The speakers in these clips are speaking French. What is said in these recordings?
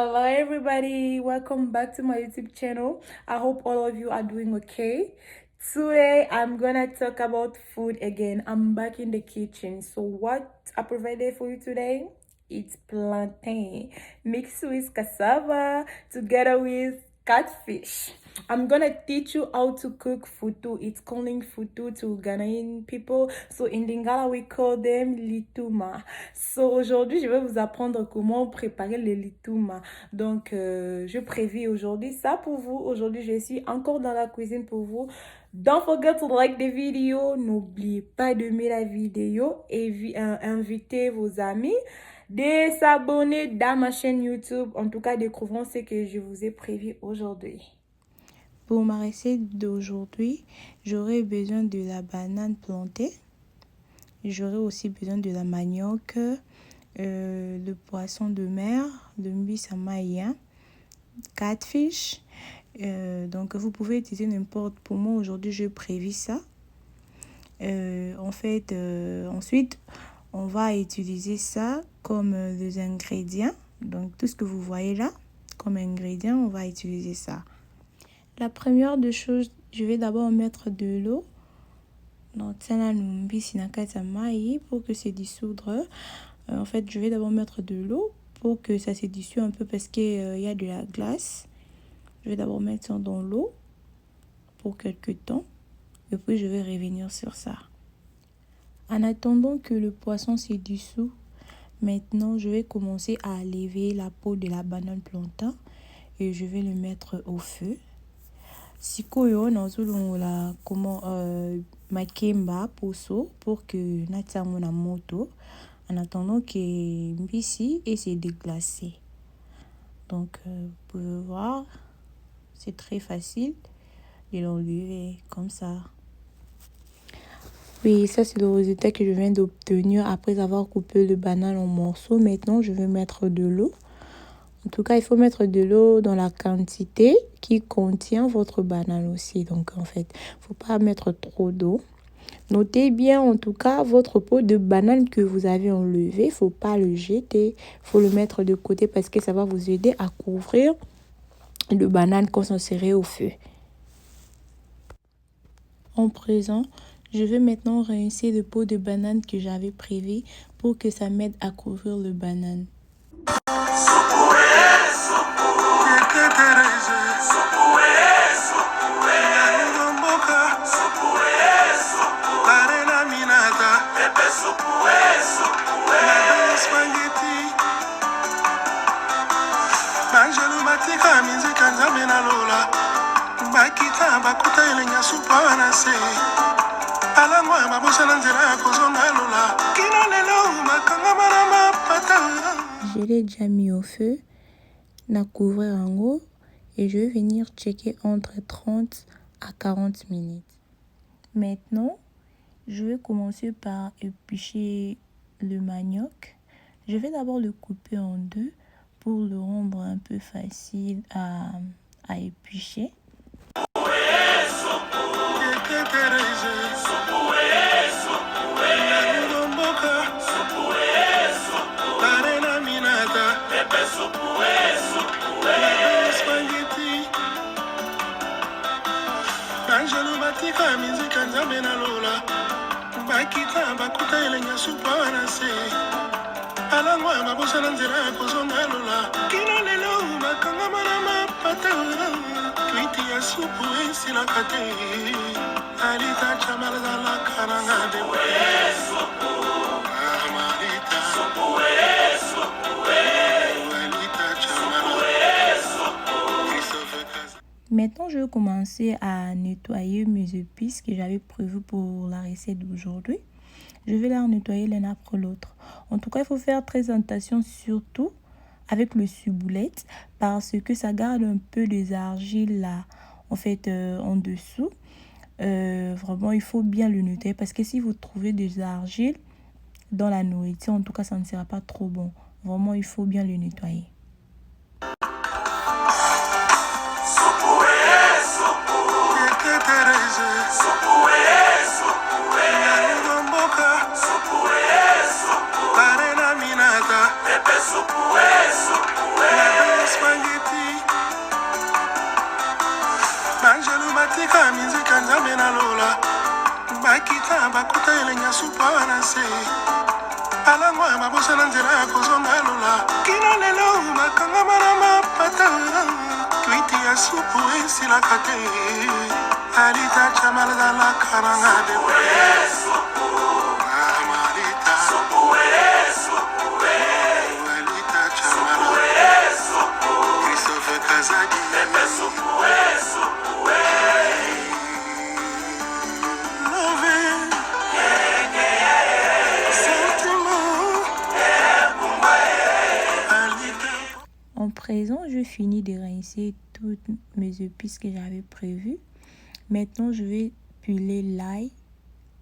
Hello everybody, welcome back to my YouTube channel. I hope all of you are doing okay. Today I'm gonna talk about food again. I'm back in the kitchen. So what I provided for you today? It's plantain mixed with cassava together with catfish. I'm gonna teach you how to cook futu. It's calling futu to Ghanaian people. So in Lingala we call them lituma. So aujourd'hui je vais vous apprendre comment préparer les lituma. Donc je prévis aujourd'hui ça pour vous. Aujourd'hui je suis encore dans la cuisine pour vous. Don't forget to like the video. N'oubliez pas d'aimer la vidéo et invitez vos amis de s'abonner dans ma chaîne YouTube. En tout cas, découvrons ce que je vous ai prévu aujourd'hui. Pour ma recette d'aujourd'hui, j'aurai besoin de la banane plantée. J'aurai aussi besoin de la manioc, le poisson de mer, le mbisamaïen, catfish. Donc vous pouvez utiliser n'importe. Pour moi aujourd'hui, je prévis ça. Ensuite, on va utiliser ça comme des ingrédients. Donc tout ce que vous voyez là comme ingrédients, on va utiliser ça. La première des choses, je vais d'abord mettre de l'eau dans pour que c'est dissoudre. Je vais d'abord mettre de l'eau pour que ça se dissout un peu parce qu'il y a de la glace. Je vais d'abord mettre ça dans l'eau pour quelques temps et puis je vais revenir sur ça. En attendant que le poisson se dissout, maintenant je vais commencer à lever la peau de la banane plantain et je vais le mettre au feu. Sikoyo nazolongola comment makemba poso pour que natiango na moto en attendant que mbisi et c'est déglacé. Donc vous pouvez voir, c'est très facile de l'enlever comme ça. Oui, ça c'est le résultat que je viens d'obtenir après avoir coupé le banane en morceaux. Maintenant, je vais mettre de l'eau. En tout cas, il faut mettre de l'eau dans la quantité qui contient votre banane aussi. Donc, en fait, il ne faut pas mettre trop d'eau. Notez bien, en tout cas, votre pot de banane que vous avez enlevé. Il ne faut pas le jeter. Il faut le mettre de côté parce que ça va vous aider à couvrir le banane quand on serait au feu. En présent, je vais maintenant rincer le pot de banane que j'avais prévu pour que ça m'aide à couvrir le banane. Je l'ai déjà mis au feu, na couvrir en haut et je vais venir checker entre 30 à 40 minutes. Maintenant, je vais commencer par éplucher le manioc. Je vais d'abord le couper en deux pour le rendre un peu facile à éplucher. Maintenant, je vais commencer à nettoyer mes épices que j'avais prévues pour la recette d'aujourd'hui. Je vais les nettoyer l'un après l'autre. En tout cas, il faut faire très attention, surtout avec le ciboulette, parce que ça garde un peu des argiles là, en dessous. Vraiment, il faut bien le nettoyer parce que si vous trouvez des argiles dans la nourriture, en tout cas, ça ne sera pas trop bon. Vraiment, il faut bien le nettoyer. batika minzika nzambe na lola bakita bakuta elenya supa na se alango ya mabosa na nzela ya kozonga lola kino lelo makangama na mapata twiti ya supu esilaka te alita chamalazalaka nanga de amalita alita chamala Christophe Kazadi En présent, je finis de rincer toutes mes épices que j'avais prévues. Maintenant, je vais piler l'ail,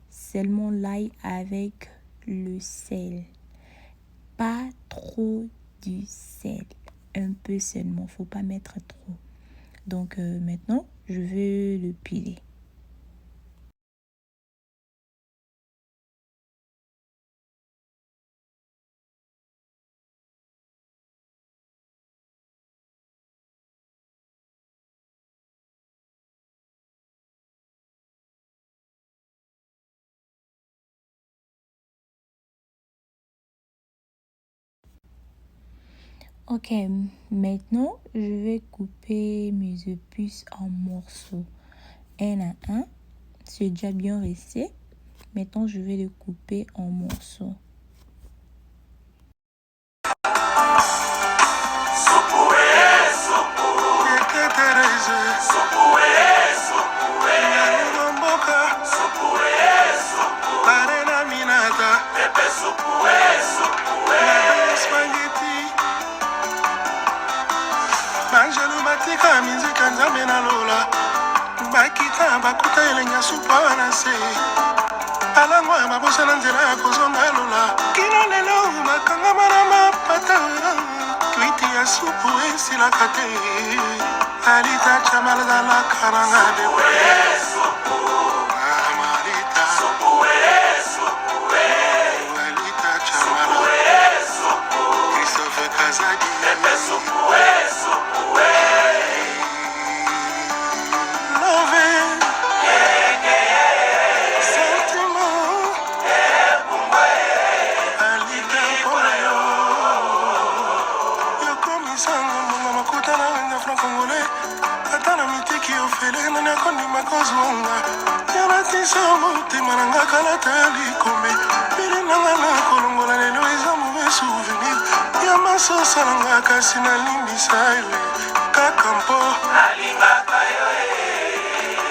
seulement l'ail avec le sel. Pas trop du sel, un peu seulement, faut pas mettre trop. Donc maintenant, je vais le piler. Ok, maintenant je vais couper mes épices en morceaux, un à un. C'est déjà bien resté. Maintenant je vais le couper en morceaux. batika minzika nzambe na lola bakita bakuta elenya supa na se alango ya mabosa na nzela ya kozonga lola kino lelo makangama na mapata twiti ya supu esilaka te alita chamalazalaka nanga de amalita alita chamala Christophe Kazadi salanga kasi nalimbisa yo kakampo nalingaka yo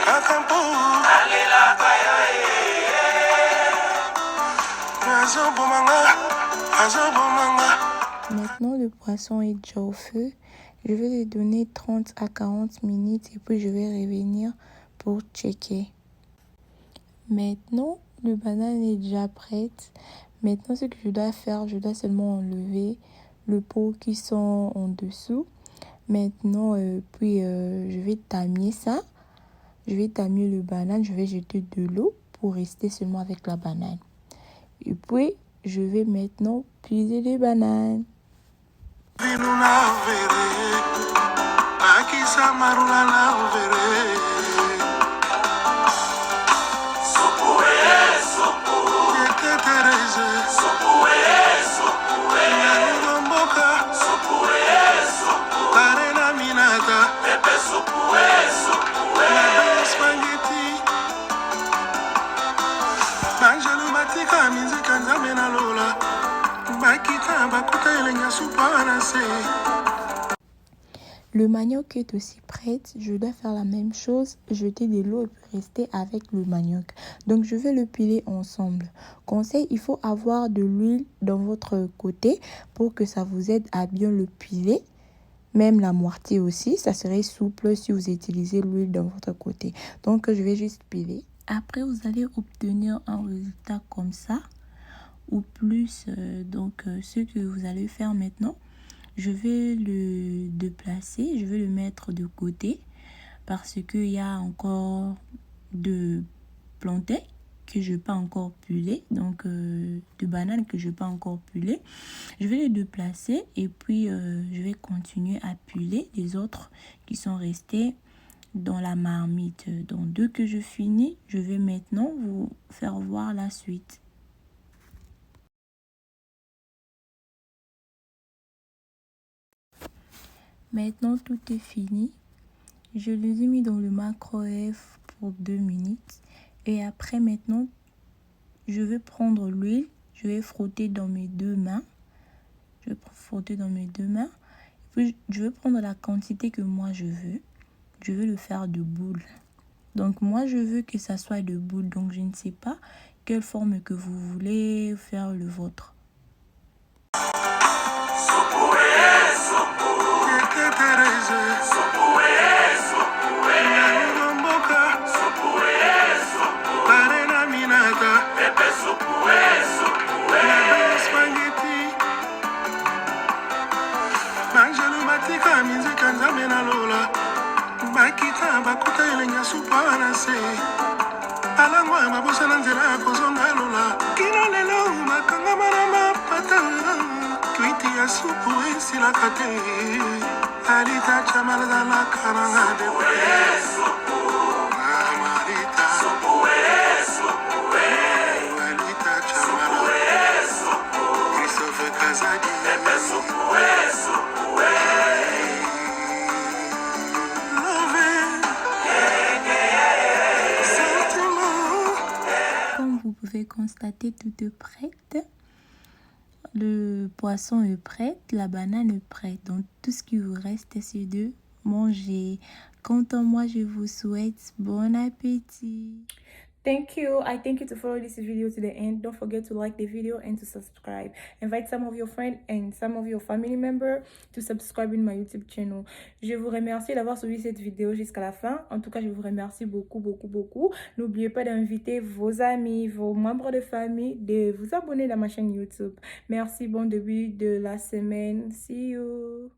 kakampo nalelaka yo azobomanga. Maintenant le poisson est déjà au feu. Je vais lui donner 30 à 40 minutes et puis je vais revenir pour checker. Maintenant le banane est déjà prête. Maintenant ce que je dois faire, je dois seulement enlever le pot qui sont en dessous. Maintenant, je vais tamer ça. Je vais tamer le banane. Je vais jeter de l'eau pour rester seulement avec la banane. Et puis, je vais maintenant puiser les bananes. Le manioc est aussi prêt. Je dois faire la même chose, jeter de l'eau et puis rester avec le manioc. Donc je vais le piler ensemble. Conseil, il faut avoir de l'huile dans votre côté pour que ça vous aide à bien le piler. Même la moitié aussi, ça serait souple si vous utilisez l'huile dans votre côté. Donc je vais juste piler. Après, vous allez obtenir un résultat comme ça ou plus. Ce que vous allez faire maintenant, je vais le déplacer, je vais le mettre de côté parce qu'il y a encore de plantains que je n'ai pas encore pilé, donc de bananes que je n'ai pas encore pilé. Je vais les déplacer et puis je vais continuer à piler les autres qui sont restés dans la marmite. Donc, dès que je finis, je vais maintenant vous faire voir la suite. Maintenant, tout est fini. Je les ai mis dans le micro-ondes pour 2 minutes. Et après, maintenant, je vais prendre l'huile. Je vais frotter dans mes deux mains. Je vais frotter dans mes deux mains. Puis, je vais prendre la quantité que moi je veux. Je vais le faire de boules. Donc, moi, je veux que ça soit de boules. Donc, je ne sais pas quelle forme que vous voulez faire le vôtre. bakita bakuta elenya supa na se alangwa mabosana nzela ya kozonga lola kino lelo makangama na mapata twiti ya supu esilaka te alita chamalazalaka nanga depreso amalita alita chamala Christophe Kazadi Vous pouvez constater, tout est prête. Le poisson est prêt, la banane est prête. Donc, tout ce qui vous reste, c'est de manger. Quant à moi, je vous souhaite bon appétit. Thank you. I thank you to follow this video to the end. Don't forget to like the video and to subscribe. Invite some of your friends and some of your family members to subscribe in my YouTube channel. Je vous remercie d'avoir suivi cette vidéo jusqu'à la fin. En tout cas, je vous remercie beaucoup, beaucoup, beaucoup. N'oubliez pas d'inviter vos amis, vos membres de famille, de vous abonner à ma chaîne YouTube. Merci, bon début de la semaine. See you.